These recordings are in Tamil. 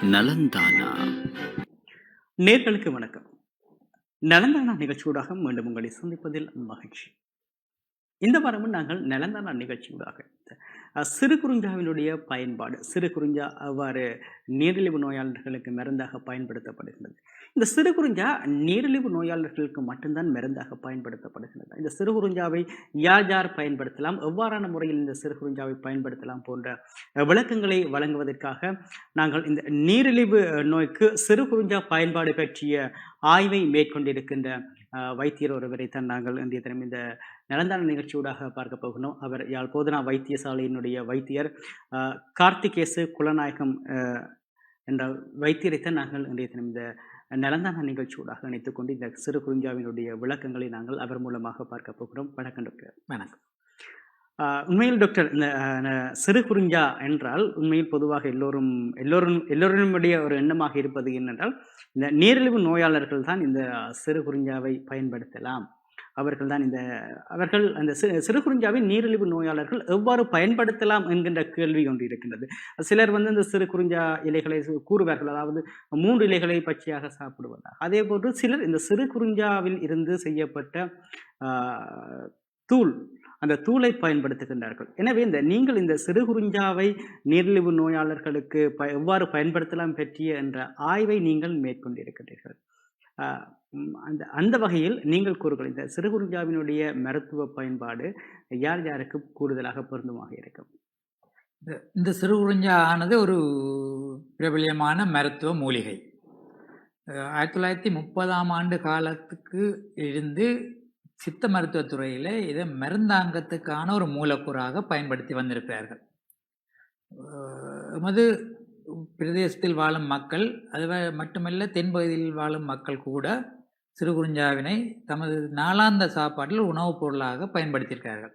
நலந்தானா. நேர்களுக்கு வணக்கம். நலந்தானா நிகழ்ச்சியூடாக மீண்டும் உங்களை சந்திப்பதில் மகிழ்ச்சி. இந்த வாரமும் நாங்கள் நலந்தானா நிகழ்ச்சியூடாக சிறு குறிஞ்சாவினுடைய பயன்பாடு, சிறு குறிஞ்சா அவ்வாறு நீரிழிவு நோயாளர்களுக்கு மருந்தாக பயன்படுத்தப்படுகிறது. இந்த சிறு குறிஞ்சா நீரிழிவு நோயாளர்களுக்கு மட்டும்தான் மருந்தாக பயன்படுத்தப்படுகிறது. இந்த சிறு குறிஞ்சாவை யார் யார் பயன்படுத்தலாம், எவ்வாறான முறையில் இந்த சிறு குறிஞ்சாவை பயன்படுத்தலாம் போன்ற விளக்கங்களை வழங்குவதற்காக நாங்கள் இந்த நீரிழிவு நோய்க்கு சிறு குறிஞ்சா பயன்பாடு பற்றிய ஆய்வை மேற்கொண்டிருக்கின்ற வைத்தியர் ஒருவரைத்தான் நாங்கள் இன்றைய தினம் இந்த நலந்தான நிகழ்ச்சியூடாக பார்க்க போகணும். அவர் யாழ் போதனா வைத்தியசாலையினுடைய வைத்தியர் கார்த்திகேசு குலநாயகம் என்ற வைத்தியரைத்தான் நாங்கள் இன்றைய தினம் இந்த நலந்தான நிகழ்ச்சியூடாக இணைத்துக் கொண்டு இந்த சிறு குறிஞ்சாவினுடைய விளக்கங்களை நாங்கள் அவர் மூலமாக பார்க்க போகிறோம். வணக்கம் டாக்டர். வணக்கம். உண்மையில் டாக்டர், இந்த சிறு குறிஞ்சா என்றால் உண்மையில் பொதுவாக எல்லோருடைய ஒரு எண்ணமாக இருப்பது என்னென்றால், இந்த நீரிழிவு நோயாளர்கள் தான் இந்த சிறு குறிஞ்சாவை பயன்படுத்தலாம். அவர்கள் அந்த சிறு குறிஞ்சாவை நீரிழிவு நோயாளர்கள் எவ்வாறு பயன்படுத்தலாம் என்கின்ற கேள்வி ஒன்று இருக்கின்றது. சிலர் இந்த சிறு குறிஞ்சா இலைகளை கூறுவார்கள், அதாவது 3 இலைகளை பச்சையாக சாப்பிடுவதாக. அதே போன்று சிலர் இந்த சிறு குறிஞ்சாவில் இருந்து செய்யப்பட்ட தூள், அந்த தூளை பயன்படுத்துகின்றார்கள். எனவே நீங்கள் இந்த சிறு குறிஞ்சாவை நீரிழிவு நோயாளர்களுக்கு எவ்வாறு பயன்படுத்தலாம் பற்றிய என்ற ஆய்வை நீங்கள் மேற்கொண்டிருக்கிறீர்கள். அந்த வகையில் நீங்கள் கூறுகள், இந்த சிறு குறிஞ்சாவினுடைய மருத்துவ பயன்பாடு யார் யாருக்கு கூடுதலாக பொருந்துமாக இருக்கும்? இந்த சிறு குறிஞ்சா ஆனது ஒரு பிரபலியமான மருத்துவ மூலிகை. 1930ஆம் ஆண்டு காலத்துக்கு இருந்து சித்த மருத்துவத்துறையில் இதை மருந்தாங்கத்துக்கான ஒரு மூலக்கூறாக பயன்படுத்தி வந்திருக்கிறார்கள். எமது பிரதேசத்தில் வாழும் மக்கள், அது மட்டுமல்ல தென்பகுதியில் வாழும் மக்கள் கூட சிறு குறிஞ்சாவினை தமது நாளாந்த சாப்பாட்டில் உணவுப் பொருளாக பயன்படுத்தியிருக்கிறார்கள்.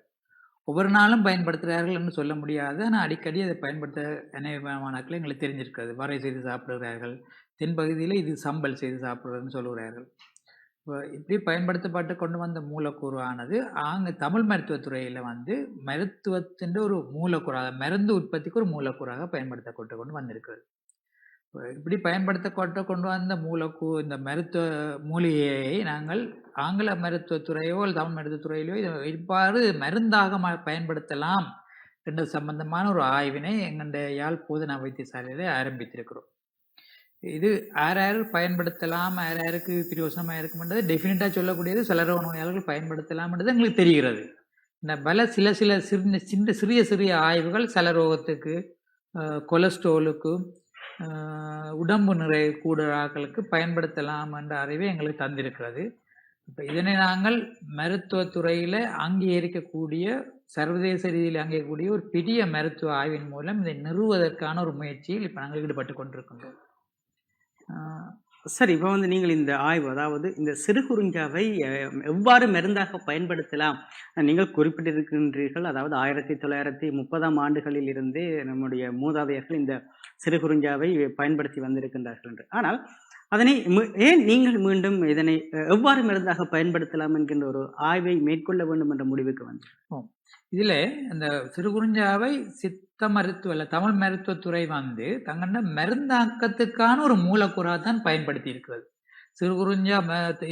ஒவ்வொரு நாளும் பயன்படுத்துகிறார்கள் என்று சொல்ல முடியாது, ஆனால் அடிக்கடி அதை பயன்படுத்த அநேகமானாக்கள் எங்களுக்கு தெரிஞ்சிருக்கிறது. வரை செய்து சாப்பிடுகிறார்கள், தென்பகுதியில் இது சம்பல் செய்து சாப்பிடுறதுன்னு சொல்லுகிறார்கள். இப்படி பயன்படுத்தப்பட்டு கொண்டு வந்த மூலக்கூறு ஆனது தமிழ் மருத்துவத்துறையில் மருத்துவத்தின் ஒரு மூலக்கூறாக, மருந்து உற்பத்திக்கு ஒரு மூலக்கூறாக பயன்படுத்தப்பட்டு கொண்டு வந்திருக்கிறது. இப்படி பயன்படுத்தப்பட்டு கொண்டு வந்த இந்த மருத்துவ மூலிகையை நாங்கள் ஆங்கில மருத்துவத்துறையோ அல்லது தமிழ் மருத்துவத்துறையிலோ இவ்வாறு மருந்தாக பயன்படுத்தலாம் என்ற சம்பந்தமான ஒரு ஆய்வினை எங்களுடைய யாழ் போதனா வைத்தியசாலையில் ஆரம்பித்திருக்கிறோம். இது யார் பயன்படுத்தலாம், யாருக்கு பிரயோசனமாக இருக்கும்ன்றது டெஃபினட்டாக சொல்லக்கூடியது. சலரோ நோயாளர்கள் பயன்படுத்தலாம்ன்றது எங்களுக்கு தெரிகிறது. இந்த சிறிய சிறிய ஆய்வுகள் சலரோகத்துக்கு, கொலஸ்ட்ரோலுக்கு, உடம்பு நிறை கூடுதலாக்களுக்கு பயன்படுத்தலாம் என்ற அறிவை எங்களுக்கு தந்திருக்கிறது. இப்போ இதனை நாங்கள் மருத்துவத்துறையில் அங்கீகரிக்கக்கூடிய, சர்வதேச ரீதியில் அங்கீகரிக்கக்கூடிய ஒரு பெரிய மருத்துவ ஆய்வின் மூலம் இதை நிறுவுவதற்கான ஒரு முயற்சியில் இப்போ நாங்கள் ஈடுபட்டு கொண்டிருக்கின்றோம். சரி, இப்போ நீங்கள் இந்த ஆய்வு, அதாவது இந்த சிறு குறிஞ்சாவை எவ்வாறு மருந்தாக பயன்படுத்தலாம் நீங்கள் குறிப்பிட்டிருக்கின்றீர்கள். அதாவது 1930ஆம் ஆண்டுகளில் இருந்தே நம்முடைய மூதாதையர்கள் இந்த சிறு குறிஞ்சாவை பயன்படுத்தி வந்திருக்கின்றார்கள் என்று. ஆனால் அதனை ஏன் நீங்கள் மீண்டும் இதனை எவ்வாறு மருந்தாக பயன்படுத்தலாம் என்கின்ற ஒரு ஆய்வை மேற்கொள்ள வேண்டும் என்ற முடிவுக்கு வந்தோம். இதுல இந்த சிறு குறிஞ்சாவை சித்த மருத்துவ தமிழ் மருத்துவத்துறை தங்களோட மருந்தாக்கத்துக்கான ஒரு மூலக்கூறாக தான் பயன்படுத்தி இருக்கிறது. சிறு குறிஞ்சா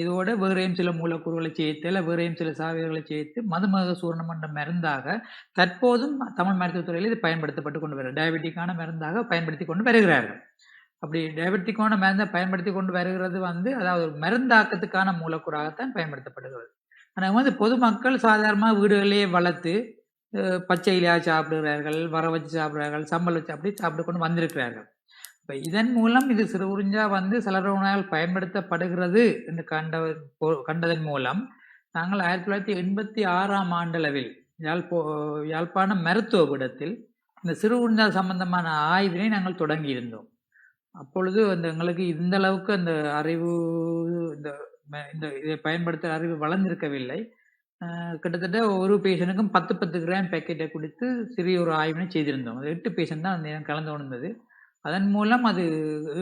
இதோட வேறையும் சில மூலக்கூறுகளை சேர்த்து, இல்லை வேறையும் சில சாவிகளை சேர்த்து மதுமக சூரணம் என்ற மருந்தாக தற்போதும் தமிழ் மருத்துவத்துறையில் இது பயன்படுத்தப்பட்டு கொண்டு வருகிறது. டயபெட்டிக்கான மருந்தாக பயன்படுத்தி கொண்டு வருகிறார்கள். அப்படி டயபெட்டிக்கான மருந்தை பயன்படுத்தி கொண்டு வருகிறது அதாவது மருந்தாக்கத்துக்கான மூலக்கூறாகத்தான் பயன்படுத்தப்படுகிறது. ஆனால் பொதுமக்கள் சாதாரணமாக வீடுகளிலேயே வளர்த்து பச்சையிலையாக சாப்பிடுகிறார்கள், வர வச்சு சாப்பிடுகிறார்கள், சம்பல் வச்சு அப்படி சாப்பிட்டு கொண்டு வந்திருக்கிறார்கள். இப்போ இதன் மூலம் இது சிறு குறிஞ்சா சலரோனால் பயன்படுத்தப்படுகிறது என்று கண்டதன் மூலம் நாங்கள் 1986ஆம் ஆண்டளவில் யாழ்ப்பாணம் மருத்துவ பீடத்தில் இந்த சிறு குறிஞ்சா சம்பந்தமான ஆய்வினை நாங்கள் தொடங்கி இருந்தோம். அப்பொழுது எங்களுக்கு இந்த அளவுக்கு அந்த அறிவு, இந்த இதை பயன்படுத்த அறிவு வளர்ந்திருக்கவில்லை. கிட்டத்தட்ட ஒரு பேஷண்ட்டுக்கும் 10 கிராம் பேக்கெட்டை கொடுத்து சிறிய ஒரு ஆய்வினை செய்திருந்தோம். அது 8 பேஷண்ட் தான் அந்த நேரம் கலந்து கொண்டது. அதன் மூலம் அது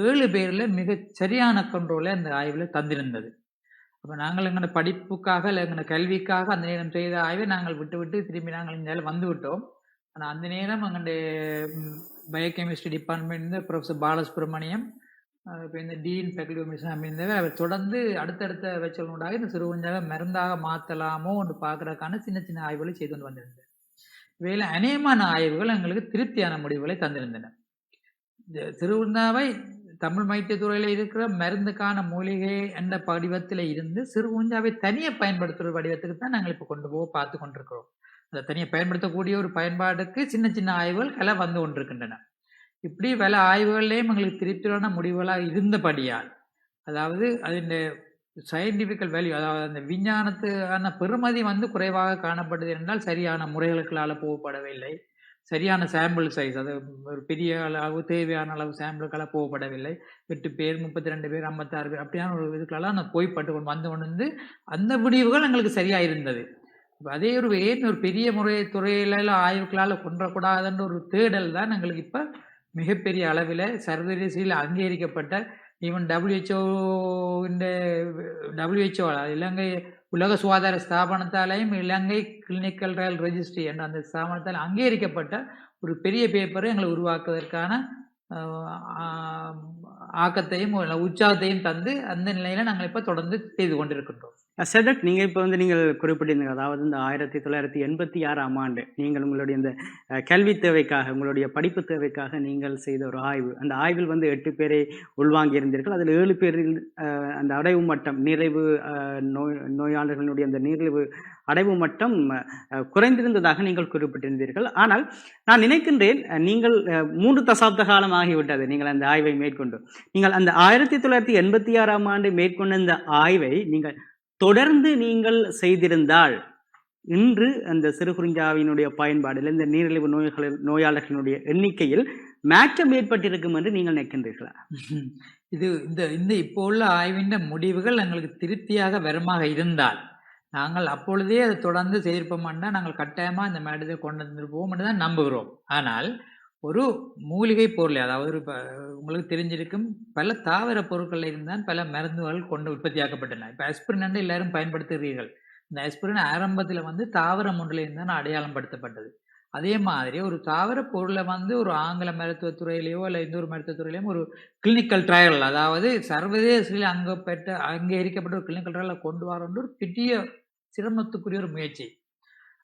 7 பேரில் மிக சரியான கண்ட்ரோலை அந்த ஆய்வில் தந்திருந்தது. அப்போ நாங்கள் எங்களோட படிப்புக்காக இல்லை எங்களோட கல்விக்காக அந்த நேரம் செய்த ஆய்வை நாங்கள் விட்டு திரும்பி நாங்கள் இந்த வந்து விட்டோம். ஆனால் அந்த நேரம் எங்களுடைய பயோகெமிஸ்ட்ரி டிபார்ட்மெண்ட் ப்ரொஃபஸர் பாலசுப்ரமணியம், இப்போ இந்த டீன் ஃபேக்கல்டி மிஷன் அமைந்தவர், அவர் தொடர்ந்து அடுத்தடுத்த வச்சலுண்டாக இந்த சிறுகுஞ்சாவை மருந்தாக மாற்றலாமோ ஒன்று பார்க்கறதுக்கான சின்ன சின்ன ஆய்வுகளை செய்து கொண்டு வந்திருந்தார். இவையில் அநேகமான ஆய்வுகள் எங்களுக்கு திருப்தியான முடிவுகளை தந்திருந்தன. சிறுகுஞ்சாவை தமிழ் வைத்தியத்துறையில் இருக்கிற மருந்துக்கான மூலிகை என்ற வடிவத்தில் இருந்து சிறுகுஞ்சாவை தனியாக பயன்படுத்துகிற வடிவத்துக்கு தான் நாங்கள் இப்போ கொண்டு போக பார்த்து கொண்டிருக்கிறோம். அதை தனியாக பயன்படுத்தக்கூடிய ஒரு பயன்பாடுக்கு சின்ன சின்ன ஆய்வுகள் பல வந்து கொண்டிருக்கின்றன. இப்படி பல ஆய்வுகள்லேயும் எங்களுக்கு திருப்தியான முடிவுகளாக இருந்தபடியால், அதாவது அதின் சயின்டிஃபிக்கல் வேல்யூ, அதாவது அந்த விஞ்ஞானத்துக்கான பெறுமதி வந்து குறைவாக காணப்படுது என்றால் சரியான முறைகளுக்களால் போகப்படவில்லை, சரியான சாம்பிள் சைஸ், அது ஒரு பெரிய அளவு தேவையான அளவு சாம்பிளுக்கெல்லாம் போகப்படவில்லை. 8 பேர் 32 பேர் 56 பேர் அப்படியான ஒரு இதுக்கெல்லாம் நான் போய்பட்டு கொண்டு வந்து கொண்டு அந்த முடிவுகள் எங்களுக்கு சரியாக இருந்தது. அதே ஏன் ஒரு பெரிய துறையில ஆய்வுகளால் கொன்றக்கூடாதுன்ற ஒரு தேடல் தான் எங்களுக்கு இப்போ மிகப்பெரிய அளவில் சர்வதேசில் அங்கீகரிக்கப்பட்ட ஈவன் WHO இலங்கை உலக சுகாதார ஸ்தாபனத்தாலையும் இலங்கை கிளினிக்கல் ட்ரையல் ரெஜிஸ்ட்ரி என்ற அந்த ஸ்தாபனத்தால் அங்கீகரிக்கப்பட்ட ஒரு பெரிய பேப்பரை எங்களை உருவாக்குவதற்கான ஆக்கத்தையும் உற்சாகத்தையும் தந்து அந்த நிலையில் நாங்கள் இப்போ தொடர்ந்து செய்து கொண்டிருக்கின்றோம். சதக், நீங்கள் இப்போ நீங்கள் குறிப்பிட்டிருந்தீங்க, அதாவது இந்த 1986ஆம் ஆண்டு நீங்கள் உங்களுடைய இந்த கல்வி தேவைக்காக, உங்களுடைய படிப்பு தேவைக்காக நீங்கள் செய்த ஒரு ஆய்வு. அந்த ஆய்வில் 8 பேரை உள்வாங்கி இருந்தீர்கள். அதில் 7 பேரில் அந்த அடைவு மட்டம், நீரிழிவு நோயாளர்களுடைய அந்த நீரிழிவு அடைவு மட்டம் குறைந்திருந்ததாக நீங்கள் குறிப்பிட்டிருந்தீர்கள். ஆனால் நான் நினைக்கின்றேன், நீங்கள் 3 தசாப்த காலம் ஆகிவிட்டது நீங்கள் அந்த ஆய்வை மேற்கொண்டு. நீங்கள் அந்த 1986ஆம் ஆண்டு மேற்கொண்ட இந்த ஆய்வை நீங்கள் தொடர்ந்து நீங்கள் செய்திருந்தால் இன்று அந்த சிறுகுறிஞ்சாவினுடைய பயன்பாடில் இந்த நீரிழிவு நோயாளர்களுடைய எண்ணிக்கையில் மாற்றம் ஏற்பட்டிருக்கும் என்று நீங்கள் நினைக்கின்றீர்களா? இது இந்த இப்போ உள்ள ஆய்வின் முடிவுகள் எங்களுக்கு திருப்தியாக வருமாக இருந்தால் நாங்கள் அப்பொழுதே அதை தொடர்ந்து செய்திருப்போம்னா நாங்கள் கட்டாயமாக இந்த மேடத்தை கொண்டு வந்துருப்போம் என்று தான் நம்புகிறோம். ஆனால் ஒரு மூலிகை பொருள், அதாவது உங்களுக்கு தெரிஞ்சிருக்கும், பல தாவர பொருட்களில் இருந்தால் பல மருந்துகள் கொண்டு உற்பத்தியாக்கப்பட்டன. இப்போ ஆஸ்பிரின் எல்லாரும் பயன்படுத்துகிறீர்கள். இந்த ஆஸ்பிரின் ஆரம்பத்தில் தாவரம் ஒன்றில் இருந்தால் அடையாளம் படுத்தப்பட்டது. அதே மாதிரி ஒரு தாவர பொருளை ஒரு ஆங்கில மருத்துவத்துறையிலையோ இல்லை எந்த ஒரு மருத்துவத்துறையிலையும் ஒரு கிளினிக்கல் ட்ரையல், அதாவது சர்வதேசத்தில் அங்கீகரிக்கப்பட்ட ஒரு கிளினிக்கல் ட்ரையலை கொண்டு வரன்ற ஒரு பெரிய சிரமத்துக்குரிய ஒரு முயற்சி.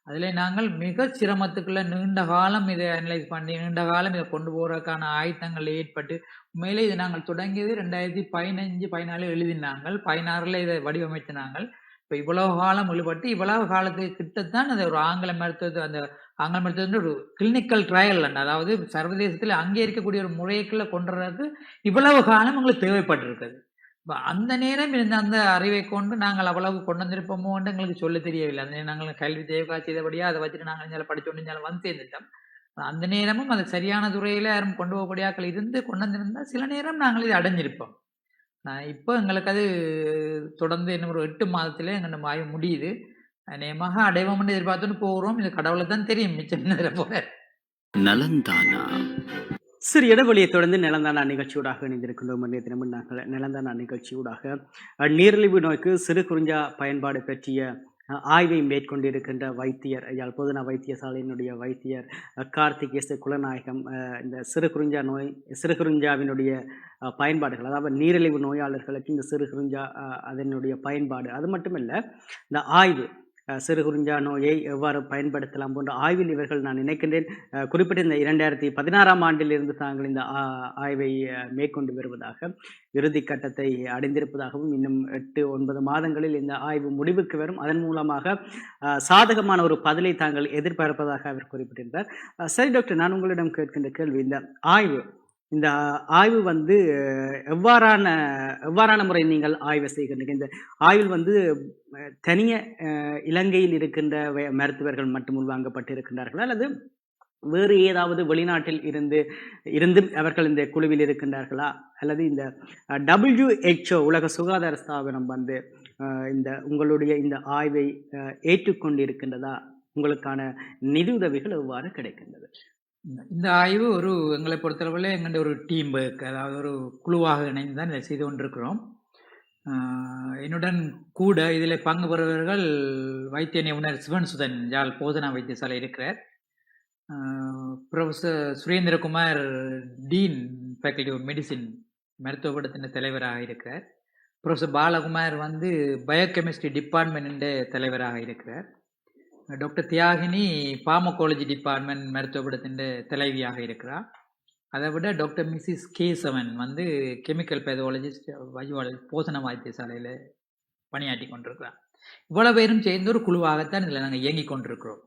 அதில் நாங்கள் மிக சிரமத்துக்குள்ள நீண்ட காலம் இதை அனலைஸ் பண்ணி நீண்ட காலம் இதை கொண்டு போகிறதுக்கான ஆயத்தங்கள் ஏற்பட்டு உண்மையிலே இதை நாங்கள் தொடங்கியது 2015-14 எழுதினாங்கள். 16 இதை வடிவமைத்தினாங்கள். இப்போ இவ்வளவு காலம் ஈடுபட்டு இவ்வளவு காலத்துக்கு கிட்டத்தான் அது ஒரு ஆங்கில மருத்துவ ஒரு கிளினிக்கல் ட்ரையல், அதாவது சர்வதேசத்தில் அங்கீகரிக்கக்கூடிய ஒரு முறைக்குள்ள கொண்டுறதுக்கு இவ்வளவு காலம் எங்களுக்கு தேவைப்பட்டிருக்குது. அந்த நேரம் இருந்த அந்த அறிவை கொண்டு நாங்கள் அவ்வளவு கொண்டு வந்திருப்போமோ என்று எங்களுக்கு சொல்ல தெரியவில்லை. அந்த நாங்கள் கல்வி தேவை செய்தபடியாக அதை வச்சுட்டு நாங்கள் படிச்சோன்னு வந்து சேர்ந்துட்டோம். அந்த நேரமும் அது சரியான துறையில் யாரும் கொண்டு போகக்கூடியாக்கள் இருந்து கொண்டு வந்திருந்தால் சில நேரம் நாங்கள் இதை அடைஞ்சிருப்போம். இப்போ எங்களுக்கு அது தொடர்ந்து இன்னும் ஒரு 8 மாதத்திலே எங்கள் ஆய்வு முடியுது. நேமாக அடைவோம்னு எதிர்பார்த்துன்னு போகிறோம். இது கடவுளை தான் தெரியும் மிச்சம் போல. நலந்தானா சிறு இடைவெளியை தொடர்ந்து நிலந்தானா நிகழ்ச்சியூடாக இணைந்திருக்கின்றோம். இன்றைய தினமும் நாங்கள் நிலந்தானா நிகழ்ச்சியூடாக நீரிழிவு நோய்க்கு சிறு குறிஞ்சா பயன்பாடு பற்றிய ஆய்வை மேற்கொண்டிருக்கின்ற வைத்தியர், யாழ் பொதுநா வைத்தியசாலையினுடைய வைத்தியர் கார்த்திக் எஸ் குலநாயகம் இந்த சிறு குறிஞ்சாவினுடைய பயன்பாடுகள், அதாவது நீரிழிவு நோயாளர்களுக்கு இந்த சிறு குறிஞ்சா அதனுடைய பயன்பாடு, அது மட்டுமல்ல இந்த ஆய்வு சிறு குறிஞ்சா நோயை எவ்வாறு பயன்படுத்தலாம் போன்ற ஆய்வில் இவர்கள், நான் நினைக்கின்றேன், குறிப்பிட்ட இந்த 2016ஆம் ஆண்டிலிருந்து தாங்கள் இந்த ஆய்வை மேற்கொண்டு வருவதாக, இறுதி கட்டத்தை அடைந்திருப்பதாகவும், இன்னும் 8-9 மாதங்களில் இந்த ஆய்வு முடிவுக்கு வரும், அதன் மூலமாக சாதகமான ஒரு பதிலை தாங்கள் எதிர்பார்ப்பதாக அவர் குறிப்பிட்டிருந்தார். சரி டாக்டர், நான் உங்களிடம் கேட்கின்ற கேள்வி, இந்த ஆய்வு எவ்வாறான முறை நீங்கள் ஆய்வு செய்கின்றீங்க? இந்த ஆய்வில் தனிய இலங்கையில் இருக்கின்ற மருத்துவர்கள் மட்டும் உள்வாங்கப்பட்டிருக்கின்றார்களா, அல்லது வேறு ஏதாவது வெளிநாட்டில் இருந்து அவர்கள் இந்த குழுவில் இருக்கின்றார்களா, அல்லது இந்த WHO உலக சுகாதார ஸ்தாபனம் இந்த உங்களுடைய இந்த ஆய்வை ஏற்றுக்கொண்டிருக்கின்றதா? உங்களுக்கான நிதி உதவிகள் எவ்வாறு கிடைக்கின்றது? இந்த ஆய்வு எங்களை பொறுத்தளவில் எங்களுடைய ஒரு டீம் ஒர்க், அதாவது ஒரு குழுவாக இணைந்து தான் இதை செய்து கொண்டிருக்கிறோம். என்னுடன் கூட இதில் பங்கு பெறுபவர்கள் வைத்திய நிபுணர் சிவன் சுதன், யாழ் போதனா வைத்தியசாலை இருக்கிறார். Professor Surendrakumar dean faculty of medicine மருத்துவ படத்தின் தலைவராக இருக்கிறார். புரொஃபசர் பாலகுமார் வந்து பயோகெமிஸ்ட்ரி டிபார்ட்மெண்ட் தலைவராக இருக்கிறார். டாக்டர் தியாகினி பார்மகாலஜி டிபார்ட்மெண்ட் மருத்துவ படத்தின் தலைவியாக இருக்கிறார். அதை விட டாக்டர் மிஸ்ஸஸ் கேசவன் வந்து கெமிக்கல் பேதாலஜிஸ்ட் போசன வைத்தியசாலையில் பணியாற்றி கொண்டிருக்கிறார். இவ்வளவு பேரும் சேர்ந்து ஒரு குழுவாகத்தான் இதில் நாங்கள் இயங்கிக் கொண்டிருக்கிறோம்.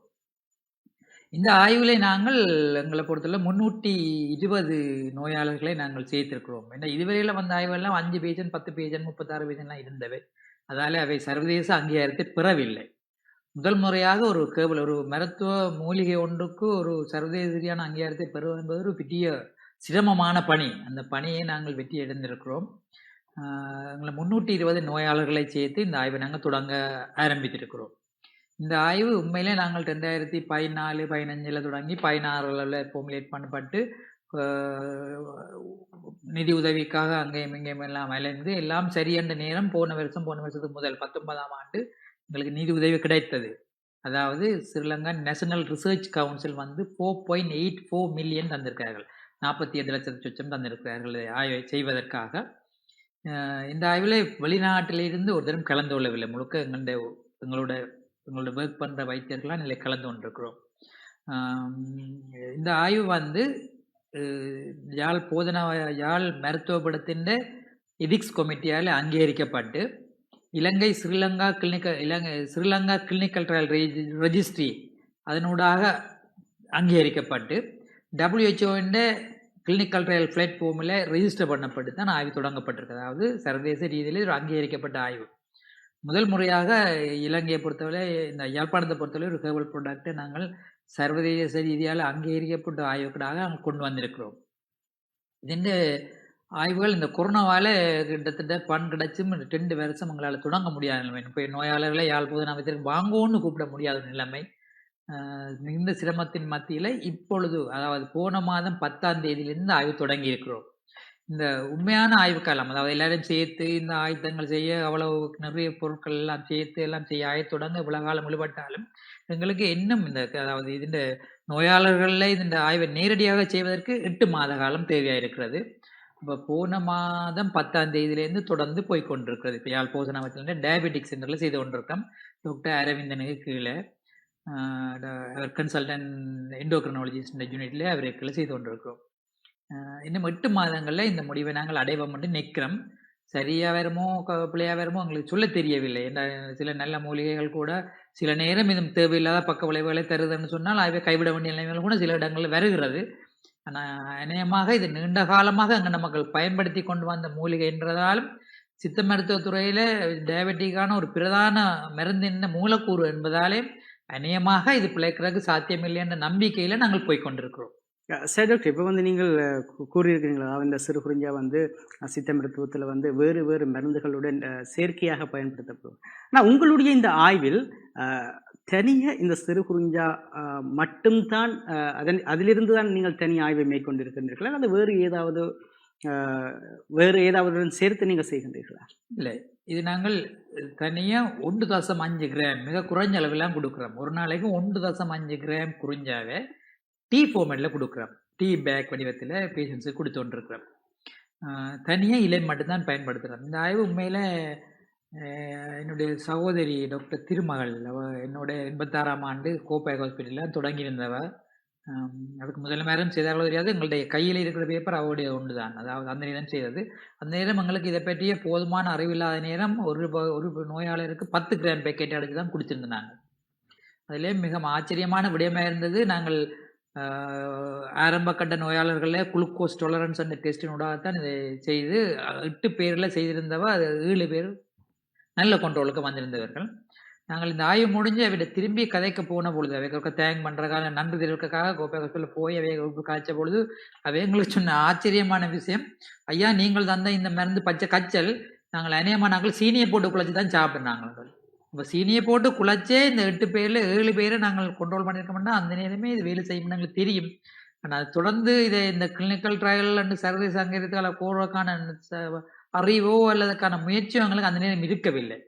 இந்த ஆய்வில் நாங்கள் எங்களை பொறுத்தவரை 320 நோயாளர்களை நாங்கள் சேர்த்திருக்கிறோம். ஏன்னா இதுவரையில் வந்த ஆய்வெல்லாம் 5 பேஜன் 10 பேஜன் 36 பேஜன்லாம் இருந்தவை. அதால் அவை சர்வதேச அங்கீகாரத்தை பெறவில்லை. முதல் முறையாக ஒரு கேவல ஒரு மருத்துவ மூலிகை ஒன்றுக்கு ஒரு சர்வதேச ரீதியான அங்கீகாரத்தை பெறுவது என்பது ஒரு பெரிய சிரமமான பணி. அந்த பணியை நாங்கள் வெற்றி அடைந்திருக்கிறோம். எங்களை 320 நோயாளர்களை சேர்த்து இந்த ஆய்வை நாங்கள் தொடங்க ஆரம்பித்திருக்கிறோம். இந்த ஆய்வு உண்மையிலே நாங்கள் 2014-15 தொடங்கி 16 ஃபார்முலேட் பண்ணப்பட்டு நிதி உதவிக்காக அங்கேயும் இங்கேயும் எல்லாம் அலைந்து எல்லாம் சரியென்ற நேரம் போன வருஷத்துக்கு முதல் 19ஆம் ஆண்டு எங்களுக்கு நிதி உதவி கிடைத்தது. அதாவது ஸ்ரீலங்கா நேஷனல் ரிசர்ச் கவுன்சில் வந்து 4.84 மில்லியன் தந்திருக்கிறார்கள். 48 லட்சம் சொச்சம் தந்திருக்கிறார்கள் ஆய்வை செய்வதற்காக. இந்த ஆய்வில் வெளிநாட்டிலிருந்து ஒரு தரம் கலந்து கொள்ளவில்லை. முழுக்க எங்களோட ஒர்க் பண்ணுற வைத்தியர்களாக நிலை கலந்து கொண்டிருக்கிறோம். இந்த ஆய்வு வந்து யாழ் மருத்துவ படத்தின் எதிக்ஸ் கமிட்டியால் அங்கீகரிக்கப்பட்டு இலங்கை ஸ்ரீலங்கா கிளினிக்கல் ட்ரையல் ரெஜிஸ்ட்ரி அதனூடாக அங்கீகரிக்கப்பட்டு WHO கிளினிக்கல் ட்ரையல் பிளாட்ஃபார்மில் ரெஜிஸ்டர் பண்ணப்பட்டு தான் ஆய்வு தொடங்கப்பட்டிருக்கு. அதாவது சர்வதேச ரீதியில் ஒரு அங்கீகரிக்கப்பட்ட ஆய்வு. முதல் முறையாக இலங்கையை பொறுத்தவரை இந்த யாழ்ப்பாணத்தை பொறுத்தவரை ஒரு ஹெர்பல் ப்ராடக்டை நாங்கள் சர்வதேச ரீதியால் அங்கீகரிக்கப்பட்ட ஆய்வுக்காக நாங்கள் கொண்டு வந்திருக்கிறோம். ഇതിൻ്റെ ஆய்வுகள் இந்த கொரோனாவால் கிட்டத்தட்ட பண் கிடைச்சும் 2 வருஷம் எங்களால் தொடங்க முடியாத நிலைமை. இப்போ நோயாளர்களை யாழ் போதனாவத்திற்கு வாங்கோன்னு கூப்பிட முடியாத நிலைமை. இந்த சிரமத்தின் மத்தியில் இப்பொழுது அதாவது போன மாதம் 10ஆம் தேதியிலிருந்து ஆய்வு தொடங்கி இருக்கிறோம். இந்த உண்மையான ஆய்வுக்காலம் அதாவது எல்லாரும் சேர்த்து இந்த ஆயுதங்கள் செய்ய அவ்வளவு நிறைய பொருட்கள் எல்லாம் சேர்த்து எல்லாம் செய்ய தொடங்க இவ்வளவு காலம் விடுபட்டாலும் எங்களுக்கு இன்னும் அதாவது இந்த நோயாளர்களில் இந்த ஆய்வை நேரடியாக செய்வதற்கு 8 மாத காலம் தேவையாக இருக்கிறது. இப்போ போன மாதம் 10ஆம் தேதியிலேருந்து தொடர்ந்து போய்கொண்டிருக்கிறது. இப்போ யாழ் போசனாவத்தில் டயபெட்டிக் சென்டரில் செய்து கொண்டிருக்கோம். டாக்டர் அரவிந்தனுக்கு கீழே அவர் கன்சல்டன்ட் எண்டோக்ரினாலஜிஸ்ட் யூனிட்ல அவருக்கு செய்து கொண்டிருக்கிறோம். இன்னும் 8 மாதங்களில் இந்த முடிவை நாங்கள் அடைவோம் என்று நிற்கிறோம். சரியாக வருமோ பிள்ளையாக வருமோ எங்களுக்கு சொல்ல தெரியவில்லை. சில நல்ல மூலிகைகள் கூட சில நேரம் இதுவும் தேவையில்லாத பக்க விளைவுகளை தருதுன்னு சொன்னால் ஆய்வை கைவிட வேண்டிய நிலைமைகள் கூட சில இடங்களில் வருகிறது. ஆனால் அநேகமாக இது நீண்ட காலமாக அங்கே மக்கள் பயன்படுத்தி கொண்டு வந்த மூலிகை என்றதாலும் சித்த மருத்துவத்துறையில் டயபெட்டிக்கான ஒரு பிரதான மருந்தின் மூலக்கூறு என்பதாலே அநேகமாக இது பிழைக்கிறதுக்கு சாத்தியமில்லை என்ற நம்பிக்கையில் நாங்கள் போய்கொண்டிருக்கிறோம். சரி டாக்டர், இப்போ வந்து நீங்கள் கூறியிருக்கிறீங்களா இந்த சிறுகுறிஞ்சா வந்து சித்த மருத்துவத்தில் வந்து வேறு வேறு மருந்துகளுடன் செயற்கையாக பயன்படுத்தப்படும். ஆனால் உங்களுடைய இந்த ஆய்வில் தனியாக இந்த சிறுகுறிஞ்சா மட்டும்தான் அதிலிருந்து தான் நீங்கள் தனி ஆய்வை மேற்கொண்டிருக்கின்றீர்களா அல்லது வேறு ஏதாவது சேர்த்து நீங்கள் செய்கின்றீர்களா? இல்லை, இது நாங்கள் தனியாக 1.5 கிராம் மிக குறைஞ்ச அளவெல்லாம் கொடுக்குறோம். ஒரு நாளைக்கு 1.5 கிராம் குறிஞ்சாவை டீ ஃபார்மேட்டில் கொடுக்குறோம். டீ பேக் வடிவத்தில் பேஷண்ட்ஸுக்கு கொடுத்து கொண்டிருக்கிறோம். தனியாக இலை மட்டும்தான் பயன்படுத்துகிறோம். இந்த ஆய்வு உண்மையில் என்னுடைய சகோதரி டாக்டர் திருமகள் என்னோட 86ஆம் ஆண்டு கோப்பை ஹாஸ்பிட்டலில் தொடங்கியிருந்தவ. அதுக்கு முதல்ல நேரம் செய்தார்களோ தெரியாது. எங்களுடைய கையில் இருக்கிற பேப்பர் அவருடைய ஒன்று தான். அதாவது அந்த நேரம் செய்தது. அந்த நேரம் எங்களுக்கு இதை பற்றிய போதுமான அறிவில்லாத நேரம் ஒரு நோயாளருக்கு 10 கிராம் பேக்கெட் அடித்து தான் கொடுத்துருந்தோம் நாங்கள். அதிலே மிக ஆச்சரியமான விடயமாக இருந்தது. நாங்கள் ஆரம்ப கட்ட நோயாளர்களில் குளுக்கோஸ் டாலரன்ஸ் அந்த டெஸ்டினூடாகத்தான் இதை செய்து 8 பேரில் செய்திருந்தவ 7 பேர் நல்ல கண்ட்ரோலுக்கு வந்திருந்தவர்கள். நாங்கள் இந்த ஆய்வு முடிஞ்சு அவையிட திரும்பி கதைக்க போன பொழுது அவைகளுக்கு தேங்க் பண்ணுறதுக்காக நன்றி தெரிவிக்கிறதுக்காக கோப்பை ஹாஸ்பிட்டலில் போய் அவைகளுக்கு காய்ச்ச பொழுது அவைங்களுக்கு சொன்ன ஆச்சரியமான விஷயம், ஐயா நீங்கள் தந்த இந்த மருந்து பச்சை கச்சல் நாங்கள் அநேகமாக நாங்கள் சீனியை போட்டு குழச்சி தான் சாப்பிட்றாங்க. இப்போ சீனியை போட்டு குழச்சே இந்த 8 பேரில் 7 பேரை நாங்கள் கண்ட்ரோல் பண்ணியிருக்கோம்னா அந்த நேரமே இது வேலை செய்யணும்னு எங்களுக்கு தெரியும். ஆனால் தொடர்ந்து இதை இந்த கிளினிக்கல் ட்ரையல் அண்ட் சர்வீஸ் அங்கீகாரத்தால் போடுறதுக்கான அறிவோ அல்லதுக்கான முயற்சியோ எங்களுக்கு அந்த நேரம் இருக்கவில்லை.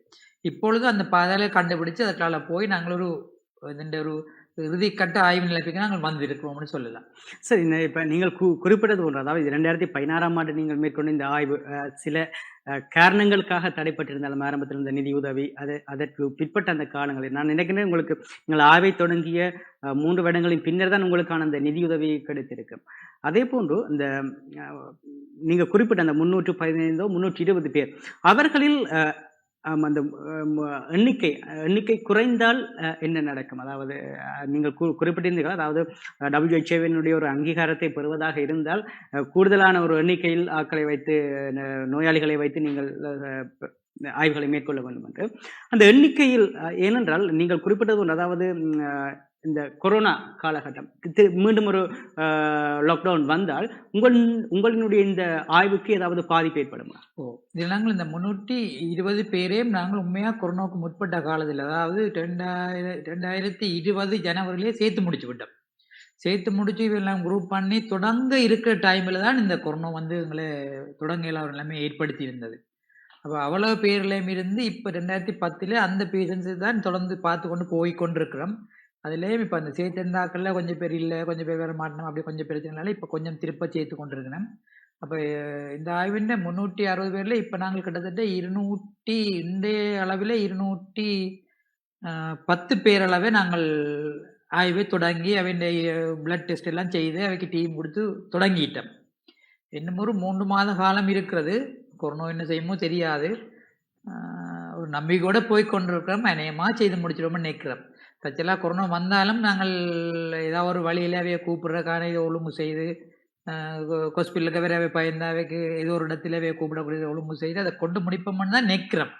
இப்பொழுது அந்த பாதையில கண்டுபிடிச்சு அதற்கால போய் நாங்கள் ஒரு இறுதிக்கட்ட ஆய்வு நிலைக்கு நாங்கள் வந்திருக்கிறோம்னு சொல்லலாம். சரி. இப்ப நீங்கள் குறிப்பிட்டது ஒன்று. அதாவது 2016ஆம் ஆண்டு நீங்கள் மேற்கொண்ட இந்த ஆய்வு சில காரணங்களுக்காக தடைப்பட்டிருந்தாலும் ஆரம்பத்தில் இந்த நிதியுதவி, அதற்கு பிற்பட்ட அந்த காலங்களில் நான் நினைக்கிறேன் உங்களுக்கு நீங்கள் ஆய்வை தொடங்கிய 3 வருடங்களின் பின்னர் தான் உங்களுக்கான அந்த நிதியுதவி கிடைத்திருக்கும். அதேபோன்று இந்த அ நீங்க குறிப்பிட்ட அந்த 315 320 பேர் அவர்களில் அந்த எண்ணிக்கை குறைந்தால் என்ன நடக்கும்? அதாவது நீங்கள் குறிப்பிட்டிருந்தீர்கள். அதாவது WHO ஒரு அங்கீகாரத்தை பெறுவதாக இருந்தால், கூடுதலான ஒரு எண்ணிக்கையில் ஆட்களை வைத்து நோயாளிகளை வைத்து நீங்கள் ஆய்வுகளை மேற்கொள்ள வேண்டும் என்று. அந்த எண்ணிக்கையில் ஏனென்றால் நீங்கள் குறிப்பிட்டது ஒன்று. அதாவது இந்த கொரோனா காலகட்டம் மீண்டும் ஒரு லாக்டவுன் வந்தால் உங்களினுடைய இந்த ஆய்வுக்கு ஏதாவது பாதிப்பு ஏற்படுமா? இதில் நாங்கள் இந்த 320 பேரையும் நாங்கள் உண்மையா கொரோனாவுக்கு முற்பட்ட காலத்தில், அதாவது 2020 ஜனவரியிலே சேர்த்து முடிச்சு விட்டோம். சேர்த்து முடிச்சு இவெல்லாம் குரூப் பண்ணி தொடங்க இருக்கிற டைம்ல தான் இந்த கொரோனா வந்து எங்களை தொடங்க இயலாத நிலைமை ஏற்படுத்தி இருந்தது. அப்போ அவ்வளவு பேர்லையும் இருந்து இப்போ 2010 அந்த பேஷன்ஸ் தான் தொடர்ந்து பார்த்து கொண்டு போய் கொண்டிருக்கிறோம். அதுலேயும் இப்போ அந்த சேர்த்திருந்தாக்கள்ல கொஞ்சம் பேர் இல்லை, கொஞ்சம் பேர் வர மாட்டோம், அப்படி கொஞ்சம் பிரச்சனைனால இப்போ கொஞ்சம் திருப்ப சேர்த்து கொண்டிருக்கிறோம். அப்போ இந்த ஆய்வின் 360 பேர்ல இப்போ நாங்கள் கிட்டத்தட்ட 200 இன்றைய அளவில் 210 பேரளவே நாங்கள் ஆய்வை தொடங்கி அவைய பிளட் டெஸ்ட் எல்லாம் செய்து அவைக்கு டீம் கொடுத்து தொடங்கிட்டோம். இன்னும் ஒரு 3 மாத காலம் இருக்கிறது. கொரோனா என்ன செய்யுமோ தெரியாது. ஒரு நம்பிக்கையோட போய் கொண்டிருக்கிறோம். அநேகமாக செய்து முடிச்சிடுவோம்னு நினைக்கிறோம். தச்செல்லாம் கொரோனா வந்தாலும் நாங்கள் ஏதாவது ஒரு வழியில் அவைய கூப்பிடுறதுக்கான இதை ஒழுங்கு செய்து ஹாஸ்பிட்டலுக்கு வேற அவை பயந்து அவைக்கு ஏதோ ஒரு இடத்துல அவைய கூப்பிடக்கூடிய ஒழுங்கு செய்து அதை கொண்டு முடிப்போம்னு தான் நினைக்கிறோம்.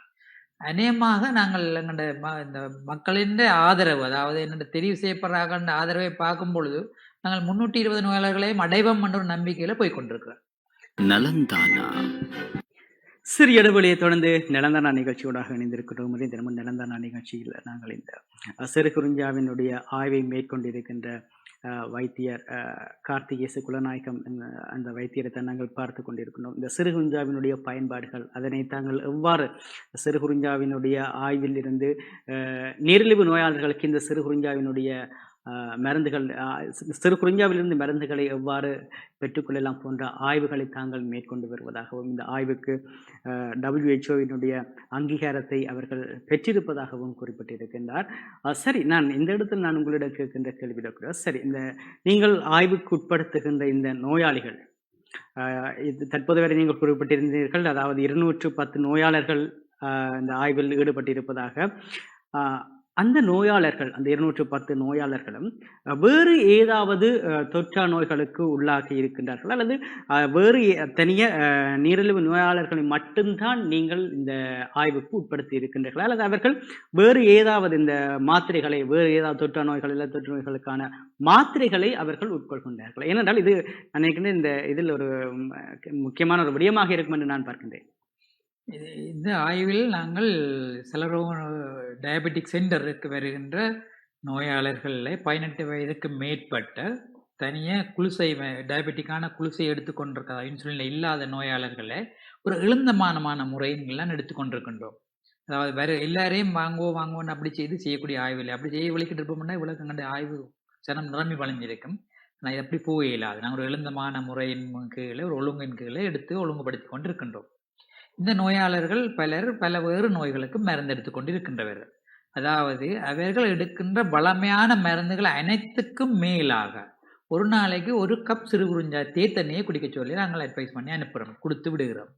அநேகமாக நாங்கள் எங்களுடைய இந்த மக்களின் ஆதரவு, அதாவது என்னோட தெரிவு செய்யப்படுறாங்க ஆதரவை பார்க்கும் பொழுது நாங்கள் 320 நோயாளர்களையும் அடைவோம் என்ற ஒரு நம்பிக்கையில போய் கொண்டிருக்கிறோம். நலந்தானா சிறிய இடைவெளியை தொடர்ந்து நலந்தானா நிகழ்ச்சியோடாக இணைந்திருக்கிறோம். தினமும் நலந்தானா நிகழ்ச்சியில் நாங்கள் இந்த சிறுகுறிஞ்சாவினுடைய ஆய்வை மேற்கொண்டிருக்கின்ற வைத்தியர் கார்த்திகேசு குலநாயகம் அந்த வைத்தியரை நாங்கள் பார்த்து கொண்டிருக்கிறோம். இந்த சிறுகுறிஞ்சாவினுடைய பயன்பாடுகள், அதனை தாங்கள் எவ்வாறு சிறுகுறிஞ்சாவினுடைய ஆய்வில் இருந்து நீரிழிவு நோயாளர்களுக்கு இந்த சிறுகுறிஞ்சாவினுடைய மருந்துகள், சிறுகுறிஞ்சாவிலிருந்து மருந்துகளை எவ்வாறு பெற்றுக்கொள்ளலாம் போன்ற ஆய்வுகளை தாங்கள் மேற்கொண்டு வருவதாகவும், இந்த ஆய்வுக்கு WHO அங்கீகாரத்தை அவர்கள் பெற்றிருப்பதாகவும் குறிப்பிட்டிருக்கின்றார். சரி, நான் இந்த இடத்தில் நான் உங்களிடம் கேட்கின்ற கேள்விடக்கூடாது. சரி, இந்த நீங்கள் ஆய்வுக்கு உட்படுத்துகின்ற இந்த நோயாளிகள், இது தற்போது வரை நீங்கள் குறிப்பிட்டிருந்தீர்கள். அதாவது 210 நோயாளர்கள் இந்த ஆய்வில் ஈடுபட்டிருப்பதாக. அந்த நோயாளர்கள், அந்த 210 நோயாளர்களும் வேறு ஏதாவது தொற்றா நோய்களுக்கு உள்ளாகி இருக்கின்றார்கள், அல்லது வேறு தனிய நீரிழிவு நோயாளர்களை மட்டும்தான் நீங்கள் இந்த ஆய்வுக்கு உட்படுத்தி இருக்கின்றீர்கள், அல்லது அவர்கள் வேறு ஏதாவது இந்த மாத்திரைகளை, வேறு ஏதாவது தொற்றா நோய்கள் இல்லை தொற்று நோய்களுக்கான மாத்திரைகளை அவர்கள் உட்கொள்கின்றார்கள்? ஏனென்றால் இது நினைக்கின்ற இந்த இதில் ஒரு முக்கியமான ஒரு விடயமாக இருக்கும் என்று நான் பார்க்கின்றேன். இந்த ஆய்வில் நாங்கள் செலரோக டயபெட்டிக் சென்டருக்கு வருகின்ற நோயாளர்களில் 18 வயதுக்கு மேற்பட்ட தனியாக குளுசை டயபெட்டிக்கான குளுசை எடுத்துக்கொண்டிருக்க இன்சுலின் இல்லாத நோயாளர்களை ஒரு எழுந்தமானமான முறைகள்லாம் எடுத்துக்கொண்டிருக்கின்றோம். அதாவது வேறு எல்லாரையும் வாங்குவோன்னு அப்படி செய்யக்கூடிய ஆய்வில் அப்படி செய்ய விளக்கிட்டு இருப்போம்னா இவ்வளோ ஆய்வு சனம் நிரம்பி வளைஞ்சிருக்கும். ஆனால் இது அப்படி போக இயலாது. நாங்கள் ஒரு எழுந்தமான முறையின் கீழே, ஒரு ஒழுங்கின் கீழே எடுத்து ஒழுங்குபடுத்தி கொண்டு இருக்கின்றோம். இந்த நோயாளர்கள் பலர் பல வேறு நோய்களுக்கு மருந்து எடுத்துக்கொண்டு இருக்கின்றவர்கள். அதாவது அவர்கள் எடுக்கின்ற பலமையான மருந்துகள் அனைத்துக்கும் மேலாக ஒரு நாளைக்கு 1 கப் சிறுகுறிஞ்சா தேத்தண்ணியை குடிக்க சொல்லி நாங்கள் அட்வைஸ் பண்ணி அனுப்புகிறோம், கொடுத்து விடுகிறோம்.